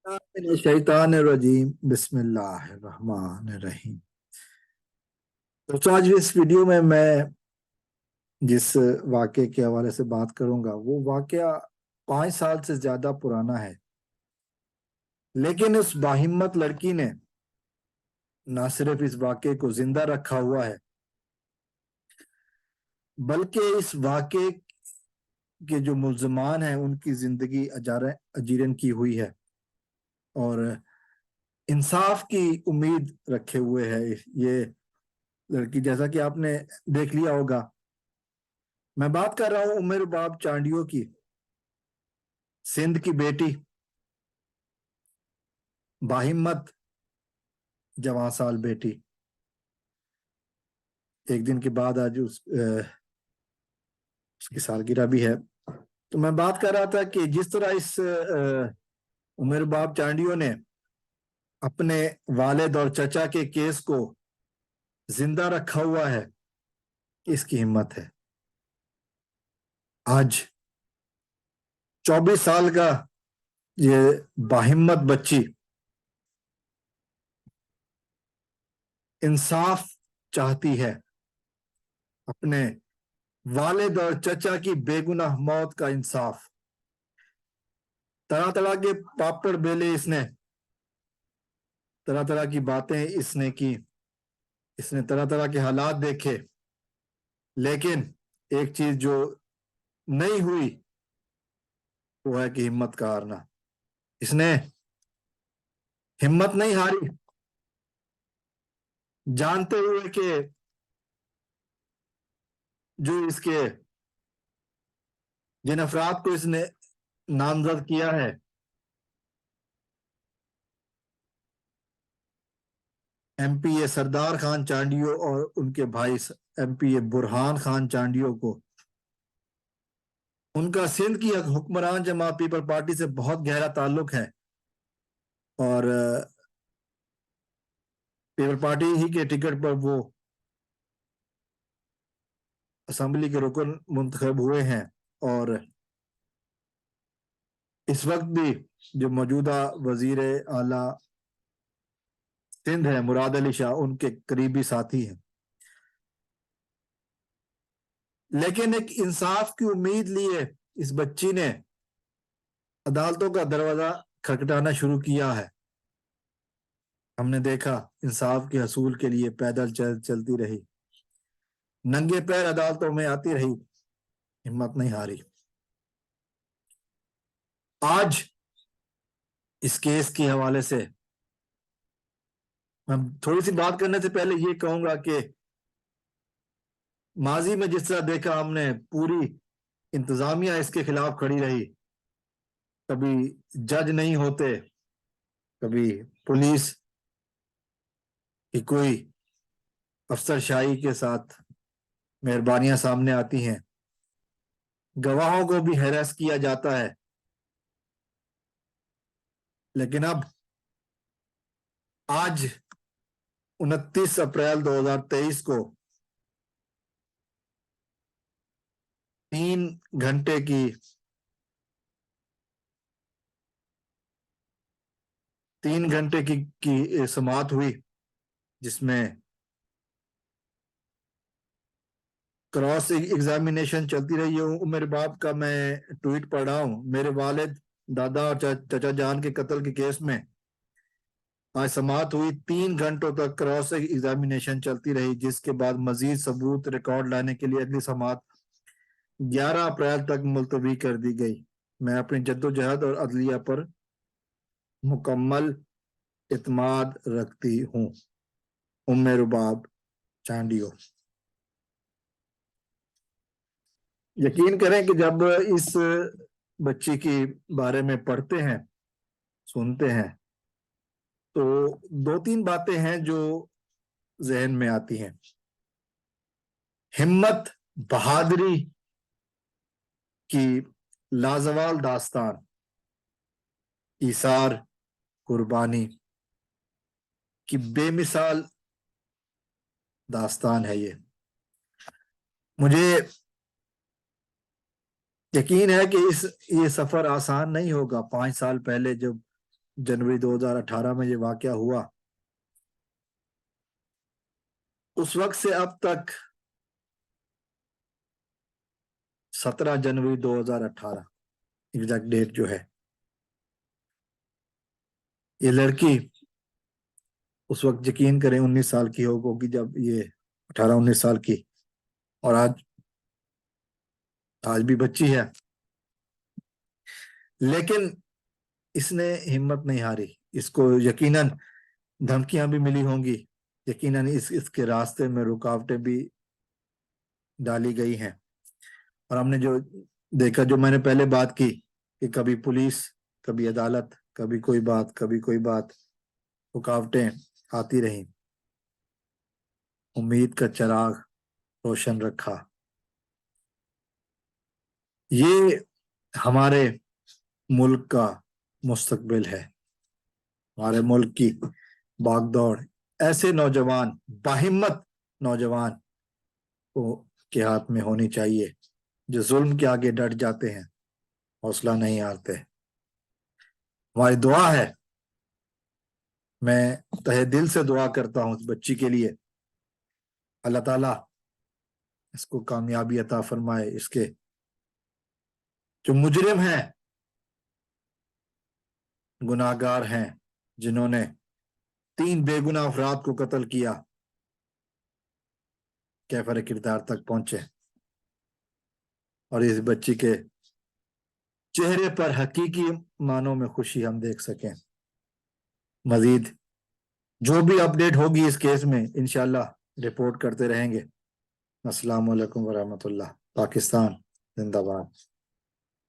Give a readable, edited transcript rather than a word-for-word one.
शैतान रजीम बिस्मिल्लाहिर्रहमानिर्रहीम। तो आज इस वीडियो में मैं जिस वाक़े के हवाले से बात करूंगा वो वाक़या 5 साल से ज्यादा पुराना है। लेकिन उस बाहिम्मत लड़की ने ना सिर्फ इस वाक़े को जिंदा रखा हुआ है, बल्कि इस वाक़े के जो मुल्ज़मान हैं उनकी जिंदगी अजीरन की हुई है और इंसाफ की उम्मीद रखे हुए है ये लड़की। जैसा कि आपने देख लिया होगा, मैं बात कर रहा हूं उमर बाब चांडियो की, सिंध की बेटी, बाहिम्मत जवां साल बेटी। एक दिन के बाद आज उसकी सालगिरह भी है। तो मैं बात कर रहा था कि जिस तरह इस उमर बाब चांडियो ने अपने वालिद और चचा के केस को जिंदा रखा हुआ है, इसकी हिम्मत है। आज 24 साल का ये बाहिम्मत बच्ची इंसाफ चाहती है, अपने वालिद और चचा की बेगुनाह मौत का इंसाफ। तरह तरह के पापड़ बेले इसने, तरह तरह की बातें इसने की, इसने तरह तरह के हालात देखे, लेकिन एक चीज जो नहीं हुई वो है कि हिम्मत का हारना। इसने हिम्मत नहीं हारी, जानते हुए कि जो इसके जिन अफराद को इसने नामजद किया है, एमपीए सरदार खान चांडियो और उनके भाई एमपीए बुरहान खान चांडियो को, उनका सिंध की हुक्मरान जमात पीपल पार्टी से बहुत गहरा ताल्लुक है और पीपल पार्टी ही के टिकट पर वो असेंबली के रुकन मुंतखब हुए हैं। और इस वक्त भी जो मौजूदा वजीर आला सिंध है मुराद अली शाह, उनके करीबी साथी हैं। लेकिन एक इंसाफ की उम्मीद लिए इस बच्ची ने अदालतों का दरवाजा खटखटाना शुरू किया है। हमने देखा इंसाफ के हसूल के लिए पैदल चलती रही, नंगे पैर अदालतों में आती रही, हिम्मत नहीं हारी। आज इस केस के हवाले से मैं थोड़ी सी बात करने से पहले ये कहूंगा कि माजी में जिस तरह देखा हमने, पूरी इंतजामिया इसके खिलाफ खड़ी रही। कभी जज नहीं होते, कभी पुलिस की कोई अफसरशाही के साथ मेहरबानियां सामने आती हैं, गवाहों को भी हैरेस किया जाता है। लेकिन अब आज 29 अप्रैल 2023 को 3 घंटे की समाअत हुई, जिसमें क्रॉस एग्जामिनेशन चलती रही है। उमर बाप का मैं ट्वीट पढ़ रहा हूं, मेरे वालिद, दादा और चचा जान के कत्ल के केस में आज समाअत हुई। 3 घंटों तक क्रॉस एग्जामिनेशन चलती रही, जिसके बाद मजीद सबूत रिकॉर्ड लाने के लिए अगली समाअत 11 अप्रैल तक मुलतवी कर दी गई। मैं अपनी जद्दोजहद और अदलिया पर मुकम्मल इत्माद रखती हूँ। उम्मे रुबाब चांडियो। यकीन करें कि जब इस बच्ची के बारे में पढ़ते हैं, सुनते हैं, तो 2-3 बातें हैं जो जहन में आती हैं। हिम्मत, बहादुरी की लाजवाल दास्तान, ईसार, कुर्बानी की बेमिसाल दास्तान है ये। मुझे यकीन है कि ये सफर आसान नहीं होगा। 5 साल पहले जब जनवरी 2018 में ये वाकया हुआ, उस वक्त से अब तक 17 जनवरी 2018 एग्जैक्ट डेट जो है, ये लड़की उस वक्त यकीन करें 19 साल की होगी जब ये 18-19 साल की, और आज भी बच्ची है, लेकिन इसने हिम्मत नहीं हारी। इसको यकीनन धमकियां भी मिली होंगी, यकीनन इसके रास्ते में रुकावटें भी डाली गई हैं, और हमने जो देखा, जो मैंने पहले बात की कि कभी पुलिस, कभी अदालत, कभी कोई बात, रुकावटें आती रही। उम्मीद का चिराग रोशन रखा। ये हमारे मुल्क का मुस्तकबिल है, हमारे मुल्क की भागदौड़ ऐसे नौजवान, बाहिम्मत नौजवान को के हाथ में होनी चाहिए, जो जुल्म के आगे डट जाते हैं, हौसला नहीं हारते। हमारी दुआ है, मैं तहे दिल से दुआ करता हूं इस बच्ची के लिए, अल्लाह ताला इसको कामयाबी अता फरमाए। इसके जो मुजरिम हैं, गुनाहगार हैं, जिन्होंने 3 बेगुनाह अफराद को कत्ल किया, कैफर किरदार तक पहुंचे और इस बच्ची के चेहरे पर हकीकी मानों में खुशी हम देख सकें। मजीद जो भी अपडेट होगी इस केस में इंशाल्लाह रिपोर्ट करते रहेंगे। अस्सलाम वालेकुम वरहमतुल्लाह। पाकिस्तान जिंदाबाद।